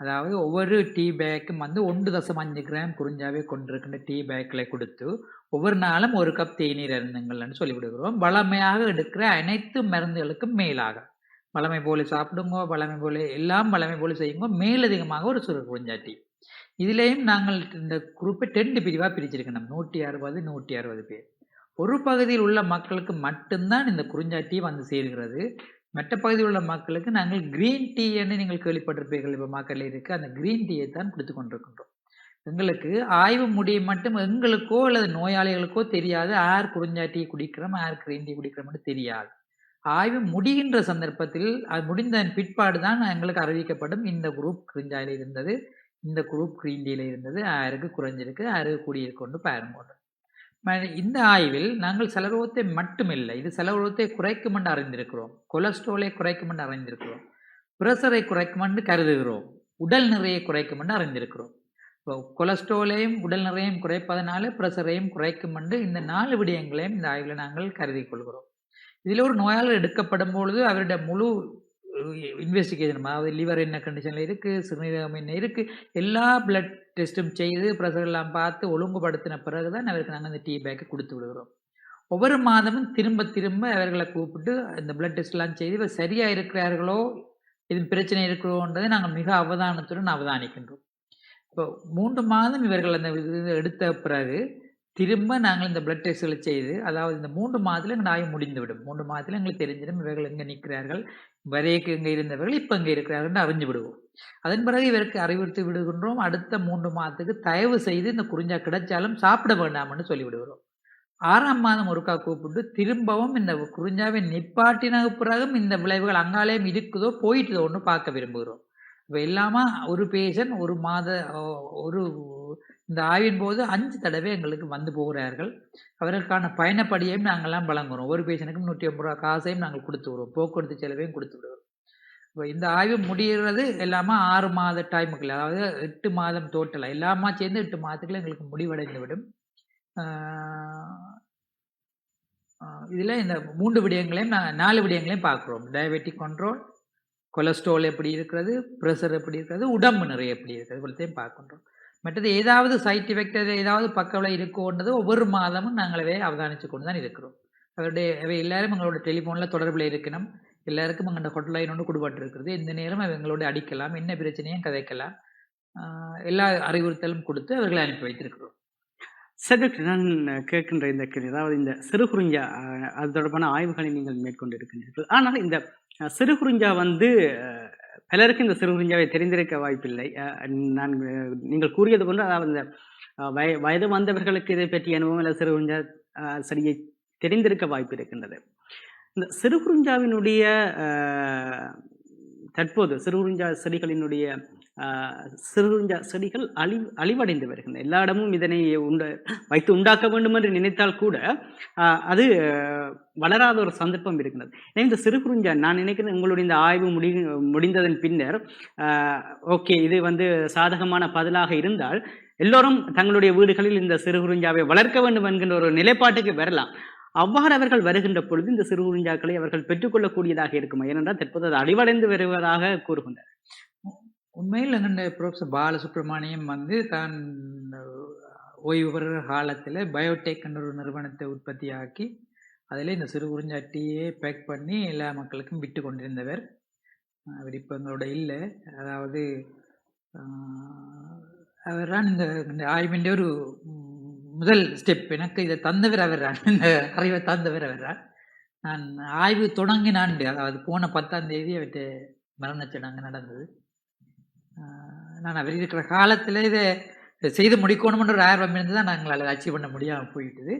அதாவது ஒவ்வொரு டீ பேக்கும் 1.5 கிராம் குறிஞ்சாவே கொண்டிருக்கின்ற டீ பேக்களை கொடுத்து ஒவ்வொரு நாளும் 1 கப் தேநீர் அருந்துங்கள்னு சொல்லிவிடுகிறோம். பலமையாக எடுக்கிற அனைத்து மருந்துகளுக்கும் மேலாக பழமை போல சாப்பிடுங்கோ, பழமை போல எல்லாம் பழமை போல செய்யுங்கோ, மேலதிகமாக ஒரு சிறு குறிஞ்சாட்டி. இதுலேயும் நாங்கள் இந்த குரூப்பை 2 பிரிவாக பிரிச்சிருக்கணும். 160 160 பேர். ஒரு பகுதியில் உள்ள மக்களுக்கு மட்டும்தான் இந்த குறிஞ்சாட்டி வந்து சேர்கிறது. மற்ற பகுதியில் உள்ள மக்களுக்கு நாங்கள் கிரீன் டீன்னு நீங்கள் கேள்விப்பட்டிருப்பீர்கள், இப்போ மக்களில் இருக்கு, அந்த கிரீன் டீயை தான் கொடுத்து கொண்டிருக்கின்றோம். எங்களுக்கு ஆய்வு முடிய மட்டும் எங்களுக்கோ அல்லது நோயாளிகளுக்கோ தெரியாது யார் குறிஞ்சாட்டி குடிக்கிறோம், யார் கிரீன் டீ குடிக்கிறோம்னு தெரியாது. ஆய்வு முடிகின்ற சந்தர்ப்பத்தில் அது முடிந்ததன் பிற்பாடு தான் எங்களுக்கு அறிவிக்கப்படும் இந்த குரூப் குறிஞ்சாயில் இருந்தது, இந்த குரூப் கிரீன் டீல இருந்தது, யாருக்கு குறைஞ்சிருக்கு, யாருக்கு கூடியிருக்கொண்டு பாருங்க. இந்த ஆய்வில் நாங்கள் செலரோகத்தை மட்டுமில்லை, இது செலரோகத்தை குறைக்கும் என்று அறிந்திருக்கிறோம், கொலஸ்ட்ராலை குறைக்கும் என்று அறிந்திருக்கிறோம், பிரஷரை குறைக்கும் என்று கருதுகிறோம், உடல் நிறையை குறைக்கும் என்று அறிந்திருக்கிறோம். இப்போ கொலஸ்ட்ராலையும் உடல் நிறையையும் குறைப்பதனால பிரஷரையும் குறைக்கும் என்று இந்த 4 விடயங்களையும் இந்த ஆய்வில் நாங்கள் கருதி கொள்கிறோம். இதில் ஒரு நோயாளர் எடுக்கப்படும் பொழுது அவருடைய முழு இன்வெஸ்டிகேஷன், அதாவது லிவர் என்ன கண்டிஷனில் இருக்குது, சிறுநீரகம் என்ன இருக்குது, எல்லா பிளட் டெஸ்ட்டும் செய்து ப்ரெஷர் எல்லாம் பார்த்து ஒழுங்குபடுத்தின பிறகு தான் அவருக்கு நாங்கள் இந்த டீ பேக்கை கொடுத்து விடுகிறோம். ஒவ்வொரு மாதமும் திரும்ப திரும்ப அவர்களை கூப்பிட்டு இந்த பிளட் டெஸ்ட்லாம் செய்து இவர் சரியாக இருக்கிறார்களோ, இது பிரச்சனை இருக்கிறோன்றதை நாங்கள் மிக அவதானத்துடன் அவதானிக்கின்றோம். இப்போ 3 மாதம் இவர்கள் அந்த எடுத்த பிறகு திரும்ப நாங்கள் இந்த பிளட் டெஸ்ட்களை செய்து, அதாவது இந்த 3 மாதத்தில் எங்கள் ஆய்வு முடிந்துவிடும். 3 மாதத்தில் எங்களுக்கு தெரிஞ்சிடும் இவர்கள் எங்கே நிற்கிறார்கள், வரைக்கு எங்கே இருந்தவர்கள் இப்போ எங்கே இருக்கிறார்கள் அறிஞ்சு விடுவோம். அதன் பிறகு இவருக்கு அறிவுறுத்தி விடுகின்றோம், அடுத்த 3 மாதத்துக்கு தயவு செய்து இந்த குறிஞ்சா கிடைச்சாலும் சாப்பிட வேண்டாம்னு சொல்லிவிடுகிறோம். 6ஆம் மாதம் ஒருக்கா கூப்பிட்டு திரும்பவும் இந்த குறிஞ்சாவை நிப்பாட்டின பிறகும் இந்த விளைவுகள் அங்காலேயும் இருக்குதோ போயிட்டுதோன்னு பார்க்க விரும்புகிறோம். இப்போ இல்லாம ஒரு பேஷண்ட் ஒரு மாத ஒரு இந்த ஆய்வின் போது 5 தடவை எங்களுக்கு வந்து போகிறார்கள். அவர்களுக்கான பயணப்படியையும் நாங்கள்லாம் வழங்குகிறோம். ஒரு பேஷண்ட்டுக்கும் 150 ரூபா காசையும் நாங்கள் கொடுத்து விடுவோம், போக்குவரத்து செலவையும் கொடுத்து விடுவோம். இப்போ இந்த ஆய்வு முடிகிறது எல்லாமே 6 மாத டைமுக்குள்ள, அதாவது 8 மாதம் டோட்டலாக எல்லாமா சேர்ந்து 8 மாதத்துக்குள்ள எங்களுக்கு முடிவடைந்து விடும். இதில் இந்த 3 விடயங்களையும் 4 விடயங்களையும் பார்க்குறோம். டயபெட்டிக் கண்ட்ரோல், கொலஸ்ட்ரால் எப்படி இருக்கிறது, ப்ரெஷர் எப்படி இருக்கிறது, உடம்பு நிறைய எப்படி இருக்கிறது, இவ்வளோத்தையும் பார்க்கின்றோம். மற்றது ஏதாவது சைட் எஃபெக்ட் ஏதாவது பக்கவிலை இருக்கோன்றது ஒவ்வொரு மாதமும் நாங்களவே அவதானித்து கொண்டு தான் இருக்கிறோம். அவை எல்லாரும் எங்களோட டெலிஃபோனில் தொடர்பில் இருக்கணும். எல்லாருக்கும் எங்களோட ஹொட்லைன் ஒன்று கொடுபட்டிருக்கிறது. இந்த நேரம் அவங்களோட அடிக்கலாம், என்ன பிரச்சனையும் கதைக்கலாம், எல்லா அறிவுறுத்தலும் கொடுத்து அவர்களை அனுப்பி வைத்திருக்கிறோம். சரி டாக்டர், நான் கேட்கின்ற இந்த கேள்வி, அதாவது இந்த சிறுகுறிஞ்சா அது தொடர்பான ஆய்வுகளை நீங்கள் மேற்கொண்டு இருக்கின்றீர்கள். ஆனால் இந்த சிறுகுறிஞ்சா பலருக்கு இந்த சிறுகுறிஞ்சாவை தெரிந்திருக்க வாய்ப்பில்லை. நீங்கள் கூறியது போன்று, அதாவது இந்த வயது வந்தவர்களுக்கு இதை பற்றிய அனுபவம் இல்லை, சிறுகுறிஞ்சா சரியை தெரிந்திருக்க வாய்ப்பு இருக்கின்றது. இந்த சிறுகுறிஞ்சாவினுடைய தற்போது சிறுகுறிஞ்சா செடிகளினுடைய சிறுகுறிஞ்சா செடிகள் அழிவடைந்து வருகின்றன. எல்லா இடமும் இதனை வைத்து உண்டாக்க வேண்டும் என்று நினைத்தால் கூட அது வளராத ஒரு சந்தர்ப்பம் இருக்கின்றது. இந்த சிறுகுறிஞ்சா, நான் நினைக்கிறேன் உங்களுடைய இந்த ஆய்வு முடிந்ததன் பின்னர் ஓகே, இது சாதகமான பதிலாக இருந்தால் எல்லோரும் தங்களுடைய வீடுகளில் இந்த சிறுகுறிஞ்சாவை வளர்க்க வேண்டும் என்கின்ற ஒரு நிலைப்பாட்டுக்கு வரலாம். அவ்வாறு அவர்கள் வருகின்ற பொழுது இந்த சிறுகுறிஞ்சாக்களை அவர்கள் பெற்றுக்கொள்ளக்கூடியதாக இருக்குமா? ஏனென்றால் தற்போது அது அழிவடைந்து வருவதாக கூறுகின்றனர். உண்மையில் எங்கள் ப்ரொஃபஸர் பாலசுப்ரமணியம் தான் ஓய்வு பெறுகிற காலத்தில் பயோடெக் என்ற ஒரு நிறுவனத்தை உற்பத்தியாக்கி அதில் இந்த சிறுகுறிஞ்சா டீயை பேக் பண்ணி எல்லா மக்களுக்கும் விட்டு கொண்டிருந்தவர். அவர் இப்போ எங்களோட இல்லை. அதாவது அவர் தான் இந்த ஆய்விൻ്റെ ஒரு முதல் ஸ்டெப். எனக்கு இதை தந்தவர் அவர் தான், இந்த அறிவை தந்தவர் அவர் தான். நான் ஆய்வு தொடங்கினான், அதாவது போன 10ஆம் தேதி அவர்கிட்ட மரணச்சடங்கு நடந்தது. நான் அவர் இருக்கிற காலத்தில் இதை செய்து முடிக்கணும்ன்ற ஒரு ஆர்வம் இருந்து தான் நாங்கள் அதை அச்சீவ் பண்ண முடியாமல் போயிட்டுது.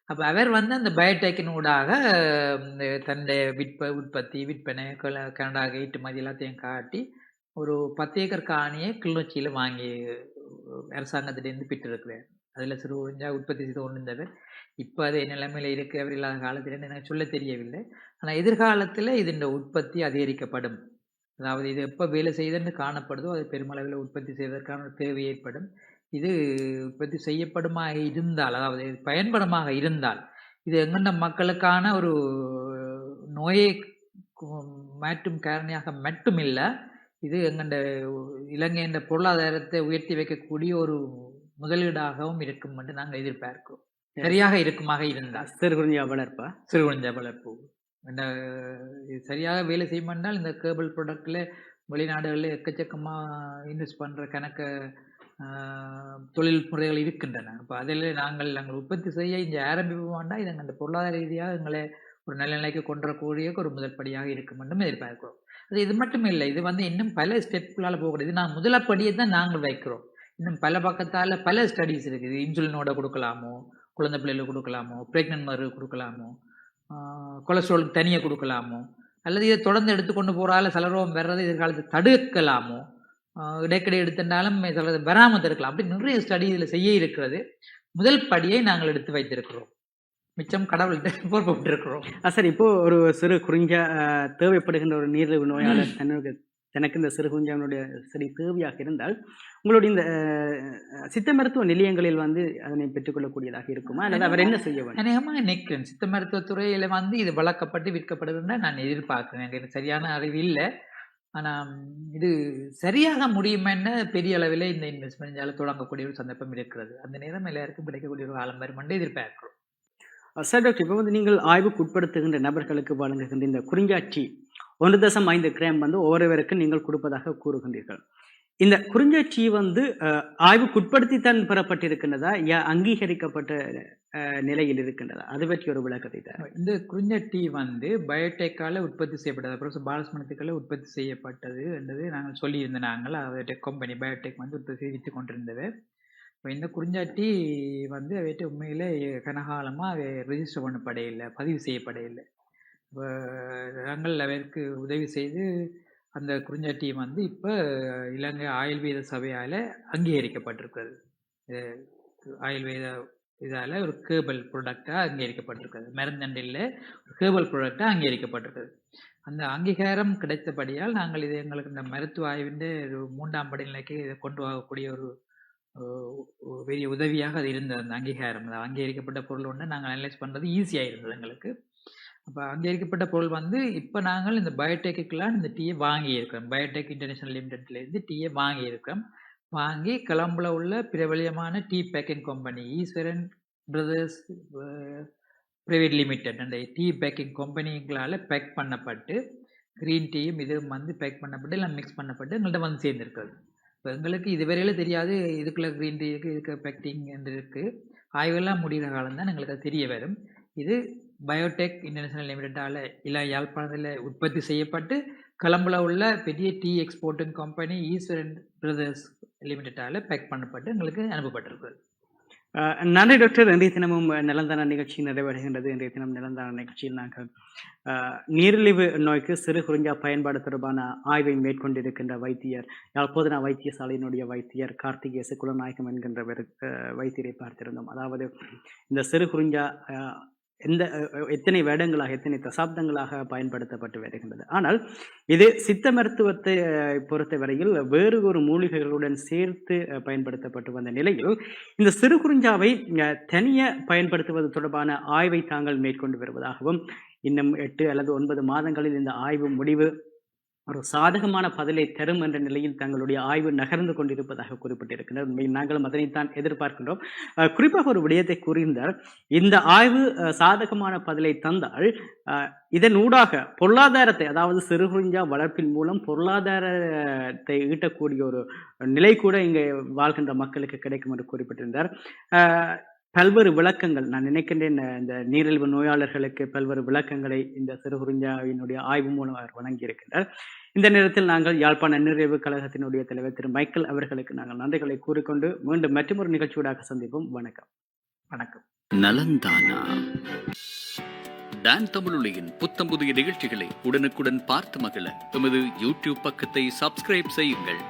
அப்போ அவர் அந்த பயோடெக்கின் ஊடாக தன்னுடைய உற்பத்தி விற்பனை கனடா ஏற்றுமதி எல்லாத்தையும் காட்டி ஒரு 10 ஏக்கர் காணியை கிளிநொச்சியில் வாங்கி அரசாங்கத்திலேருந்து பெற்றிருக்கிறார். அதில் சிறுகுறிஞ்சா உற்பத்தி செய்து கொண்டிருந்தவர். இப்போ அது நிலைமையில் இருக்கு அவர் இல்லாத காலத்தில் எனக்கு சொல்ல தெரியவில்லை. ஆனால் எதிர்காலத்தில் இதன் உற்பத்தி அதிகரிக்கப்படும். அதாவது இது எப்போ வேலை செய்துன்னு காணப்படுதோ அது பெருமளவில் உற்பத்தி செய்வதற்கான தேவை ஏற்படும். இது உற்பத்தி செய்யப்படுமாக இருந்தால், அதாவது பயன்படுமாக இருந்தால், இது எங்கண்ட மக்களுக்கான ஒரு நோயை மாற்றும் காரணியாக மட்டுமில்லை, இது எங்கண்ட இலங்கையின் பொருளாதாரத்தை உயர்த்தி வைக்கக்கூடிய ஒரு முதலீடாகவும் இருக்கும் என்று நாங்கள் எதிர்பார்க்கிறோம். சரியாக இருக்குமாக இருந்தால் சிறுகுறிஞ்சா வளர்ப்பு சரியாக வேலை செய்யமாட்டால் இந்த கேபிள் ப்ராடக்டில் வெளிநாடுகளில் எக்கச்சக்கமாக இன்வெஸ்ட் பண்ணுற கணக்கு தொழில் முறைகள் இருக்கின்றன. அப்போ அதில் நாங்கள் உற்பத்தி செய்ய இங்கே ஆரம்பிப்போம்னா இது அந்த பொருளாதார ரீதியாக எங்களை ஒரு நல்ல நிலைக்கு கொண்டுறக்கூடிய ஒரு முதற்படியாக இருக்கும் என்றும் எதிர்பார்க்கிறோம். இது மட்டும் இல்லை, இது இன்னும் பல ஸ்டெப்புகளால் போகக்கூடாது. நான் முதலப்படியை தான் நாங்கள் வைக்கிறோம். இன்னும் பல பக்கத்தால் பல ஸ்டடீஸ் இருக்குது. இன்சுலினோட கொடுக்கலாமோ, குழந்தை பிள்ளைகளுக்கு கொடுக்கலாமோ, ப்ரெக்னென்ட் மரு கொடுக்கலாமோ, கொலஸ்ட்ராலுக்கு தனியாக கொடுக்கலாமோ, அல்லது இதை தொடர்ந்து எடுத்துக்கொண்டு போகிறால சலரோகம் வர்றது எதிர்காலத்தை தடுக்கலாமோ, இடைக்கடை எடுத்துட்டாலும் சிலது வராமல் தடுக்கலாம். அப்படி நிறைய ஸ்டடி இதில் செய்ய இருக்கிறது. முதல் படியை நாங்கள் எடுத்து வைத்திருக்கிறோம். மிச்சம் கடவுள்கிட்ட பொறுப்பப்பட்டிருக்கிறோம். சார் இப்போ ஒரு சிறு குறிஞ்சா தேவைப்படுகின்ற ஒரு நீரிழிவு நோயாளர் தனக்கு இந்த சிறு குறிஞ்சாவினுடைய செடி தேவையாக இருந்தால் உங்களுடைய இந்த சித்த மருத்துவ நிலையங்களில் வந்து அதனை பெற்றுக்கொள்ளக்கூடியதாக இருக்குமா அல்லது அவர் என்ன செய்ய வேண்டும்? அநேகமாக நிற்கிறேன். சித்த மருத்துவத் துறையில வந்து இது வளர்க்கப்பட்டு விற்கப்படுதுன்னு தான் நான் எதிர்பார்க்கிறேன். எனக்கு சரியான அறிவு இல்ல. ஆனா இது சரியாக முடியுமென்னு பெரிய அளவிலே இந்த இன்வெஸ்ட்மென்ட்னால தொடங்கக்கூடிய ஒரு சந்தர்ப்பம் இருக்கிறது. அந்த நேரம் எல்லாருக்கும் கிடைக்கக்கூடிய ஒரு காலம் வரும் என்று எதிர்பார்க்கிறோம். சார் டாக்டர், இப்போ வந்து நீங்கள் ஆய்வுக்கு உட்படுத்துகின்ற நபர்களுக்கு வழங்குகின்ற இந்த குறிஞ்சாச்சி 1.5 கிராம் வந்து ஒவ்வொருவருக்கும் நீங்கள் கொடுப்பதாக கூறுகின்றீர்கள். இந்த குறிஞ்சாச்சி வந்து ஆய்வுக்குட்படுத்தித்தான் பெறப்பட்டிருக்கின்றதா அங்கீகரிக்கப்பட்ட நிலையில் இருக்கின்றதா? அது பற்றி ஒரு விளக்கத்தை தர. இந்த குறிஞ்சா டீ வந்து பயோடெக்கால உற்பத்தி செய்யப்பட்டது. ப்ரொஃபசர் பாலசுப்ரமணியத்துக்கால உற்பத்தி செய்யப்பட்டது என்றது நாங்கள் சொல்லியிருந்த நாங்கள் அது கம்பெனி பயோடெக் வந்து உற்பத்தி செய்து கொண்டிருந்தது. இப்போ இந்த குறிஞ்சா டீ வந்து அவைட்டு உண்மையிலே கனகாலமாக ரெஜிஸ்டர் பண்ணப்படையில்லை, பதிவு செய்யப்படையில்லை. இப்போ நாங்கள் அவருக்கு உதவி செய்து அந்த குறிஞ்சா டீ வந்து இப்போ இலங்கை ஆயுர்வேத சபையால் அங்கீகரிக்கப்பட்டிருக்கிறது. ஆயுர்வேத இதால் ஒரு கேர்பல் ப்ராடக்டாக அங்கீகரிக்கப்பட்டிருக்கிறது. மருந்தண்டில் ஒரு கேர்பல் ப்ராடக்டாக அங்கீகரிக்கப்பட்டிருக்கிறது. அந்த அங்கீகாரம் கிடைத்தபடியால் நாங்கள் இது எங்களுக்கு இந்த மருத்துவ ஆய்வின் ஒரு 3ஆம் படிநிலைக்கு இதை கொண்டு வரக்கூடிய ஒரு பெரிய உதவியாக அது இருந்தது. அந்த அங்கீகாரம், அங்கீகரிக்கப்பட்ட பொருள் ஒன்று நாங்கள் அனலைஸ் பண்ணுறது ஈஸியாக இருந்தது எங்களுக்கு. அப்போ அங்கீகரிக்கப்பட்ட பொருள் வந்து இப்போ நாங்கள் இந்த பயோடெக்குக்கெலாம் இந்த டீயை வாங்கியிருக்கிறோம். பயோடெக் இன்டர்நேஷனல் லிமிடெட்லேருந்து டீயை வாங்கியிருக்கிறோம். வாங்கி கொலம்பில் உள்ள பிரபலியமான டீ பேக்கிங் கம்பெனி ஈஸ்வரன் பிரதர்ஸ் பிரைவேட் லிமிடெட் அந்த டீ பேக்கிங் கம்பெனிகளால் பேக் பண்ணப்பட்டு க்ரீன் டீயும் இதுவும் வந்து பேக் பண்ணப்பட்டு எல்லாம் மிக்ஸ் பண்ணப்பட்டு எங்கள்கிட்ட வந்து சேர்ந்துருக்குது. இப்போ எங்களுக்கு இதுவரையில தெரியாது இதுக்குள்ள க்ரீன் டீ இருக்குது, இதுக்கு பேக்கிங் இருக்குது. ஆய்வெல்லாம் முடிகிற காலம் தான் எங்களுக்கு அது தெரிய வரும். இது பயோடெக் இன்டர்நேஷனல் லிமிடெட்டால் யாழ்ப்பாணத்தில் உற்பத்தி செய்யப்பட்டு கொலம்பில் உள்ள பெரிய டீ எக்ஸ்போர்ட்டிங் கம்பெனி ஈஸ்வரன் பிரதர்ஸ் லிமிடெட்டால் பேக் பண்ணப்பட்டு எங்களுக்கு அனுப்பப்பட்டிருக்குது. நன்றி டாக்டர். இன்றைய தினமும் நிலந்தான நிகழ்ச்சி நிறைவடைகின்றது. இன்றைய தினம் நிலந்தான நிகழ்ச்சியில் நாங்கள் நீரிழிவு நோய்க்கு சிறு குறிஞ்சா பயன்பாடு தொடர்பான ஆய்வை மேற்கொண்டிருக்கின்ற வைத்தியர் யாழ்ப்பாண வைத்தியசாலையினுடைய வைத்தியர் கார்த்திகேசு குலநாயகம் என்கின்ற வைத்தியரை பார்த்திருந்தோம். அதாவது இந்த சிறு குறிஞ்சா எத்தனை வருடங்களாக எத்தனை தசாப்தங்களாக பயன்படுத்தப்பட்டு வருகின்றது. ஆனால் இது சித்த மருத்துவத்தை பொறுத்தவரையில் வேறு ஒரு மூலிகைகளுடன் சேர்த்து பயன்படுத்தப்பட்டு வந்த நிலையில் இந்த சிறு குறிஞ்சாவை தனிய பயன்படுத்துவது தொடர்பான ஆய்வை தாங்கள் மேற்கொண்டு வருவதாகவும் இன்னும் 8 அல்லது 9 மாதங்களில் இந்த ஆய்வு முடிவு ஒரு சாதகமான பதிலை தரும் என்ற நிலையில் தங்களுடைய ஆய்வு நகர்ந்து கொண்டிருப்பதாக குறிப்பிட்டிருக்கிறார். உண்மையில் நாங்களும் அதனைத்தான் எதிர்பார்க்கின்றோம். குறிப்பாக ஒரு விடயத்தை கூறியிருந்தார், இந்த ஆய்வு சாதகமான பதிலை தந்தால் இதன் ஊடாக பொருளாதாரத்தை, அதாவது சிறு குறிஞ்சா வளர்ப்பின் மூலம் பொருளாதாரத்தை ஈட்டக்கூடிய ஒரு நிலை கூட இங்கே வாழ்கின்ற மக்களுக்கு கிடைக்கும் என்று குறிப்பிட்டிருந்தார். பல்வேறு விளக்கங்கள், நான் நினைக்கின்றேன் இந்த நீரிழிவு நோயாளர்களுக்கு பல்வேறு விளக்கங்களை இந்த சிறு குறிஞ்சாவினுடைய ஆய்வு மூலம் அவர் வழங்கியிருக்கின்றார். இந்த நேரத்தில் நாங்கள் யாழ்ப்பாண நீரிழிவு கழகத்தினுடைய தலைவர் திரு மைக்கேல் அவர்களுக்கு நாங்கள் நன்றிகளை கூறிக்கொண்டு மீண்டும் மற்றொரு நிகழ்ச்சியூடாக சந்திப்போம். வணக்கம். வணக்கம். நலந்தானா டான் தமிழொலியின் புத்தம் புதிய நிகழ்ச்சிகளை உடனுக்குடன் பார்த்து மகிழ எமது யூடியூப் பக்கத்தை சப்ஸ்கிரைப் செய்யுங்கள்.